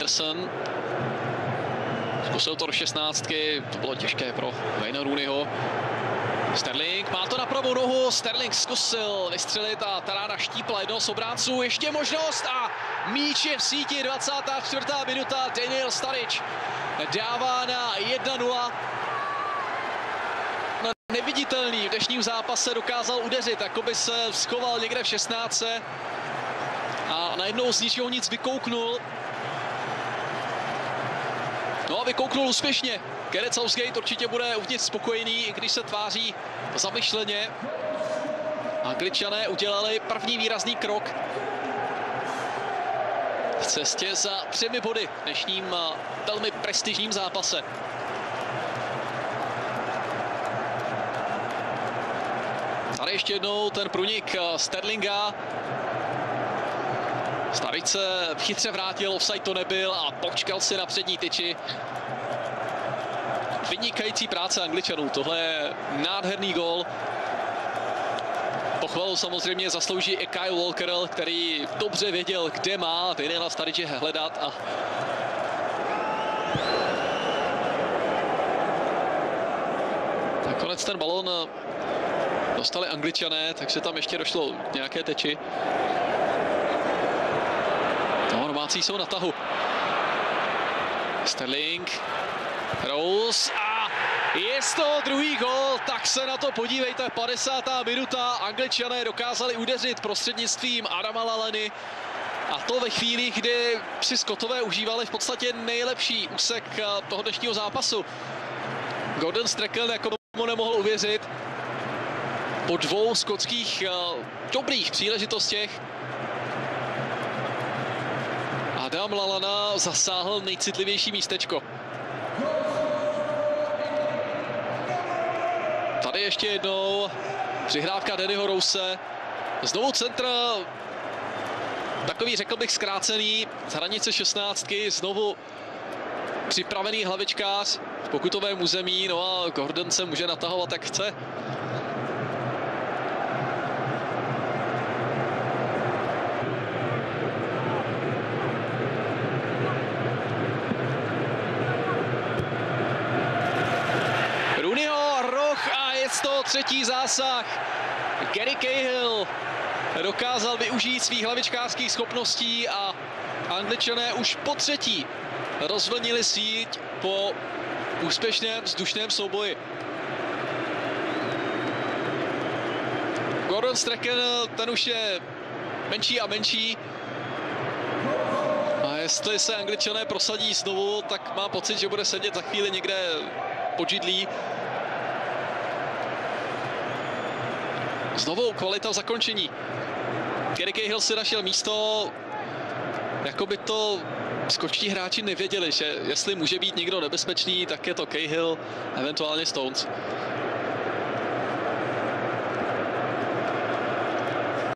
Anderson. Zkusil to do 16, to bylo těžké pro Wayne Rooneyho. Sterling má to na pravou nohu, Sterling zkusil vystřelit a ta rána štípla jednoho z obránců. Ještě možnost a míč je v síti, 24. minuta, Daniel Sturridge dává na 1-0. Neviditelný v dnešním zápase dokázal udeřit, jako by se schoval někde v 16. A najednou z ničeho nic vykouknul. No a vykouknul úspěšně. Gareth Southgate určitě bude uvnitř spokojený, i když se tváří zamyšleně. Angličané udělali první výrazný krok v cestě za 3 body v dnešním velmi prestižním zápase. Tady ještě jednou ten průnik Sterlinga. Sturridge se chytře vrátil, offside to nebyl a počkal si na přední tyči. Vynikající práce Angličanů, tohle je nádherný gól. Pochvalu samozřejmě zaslouží i Kyle Walker, který dobře věděl, kde má Daniela Sturridge hledat. A nakonec ten balon dostali Angličané, takže tam ještě došlo k nějaké teči. No, domácí jsou na tahu. Sterling, Rose a je z toho druhý gól, tak se na to podívejte, 50. minuta, Angličané dokázali udeřit prostřednictvím Adama Lallany a to ve chvíli, kdy si Skotové užívali v podstatě nejlepší úsek toho dnešního zápasu. Gordon Strachan jako tomu nemohl uvěřit. Po 2 skotských dobrých příležitostech Adam Lallana zasáhl nejcitlivější místečko. Tady ještě jednou přihrávka Dannyho Rose. Znovu centr, takový řekl bych zkrácený, z hranice 16, znovu připravený hlavičkář v pokutovém území, no a Gordon se může natahovat jak chce. Třetí zásah. Gary Cahill dokázal využít svých hlavičkářských schopností a Angličané už po třetí rozvlnili síť po úspěšném vzdušném souboji. Gordon Strachan, ten už je menší a menší. A jestli se Angličané prosadí znovu, tak mám pocit, že bude sedět za chvíli někde pod židlí. Znovu kvalita v zakončení. Gary Cahill si našel místo, jako by to skotští hráči nevěděli, že jestli může být někdo nebezpečný, tak je to Cahill, eventuálně Stones.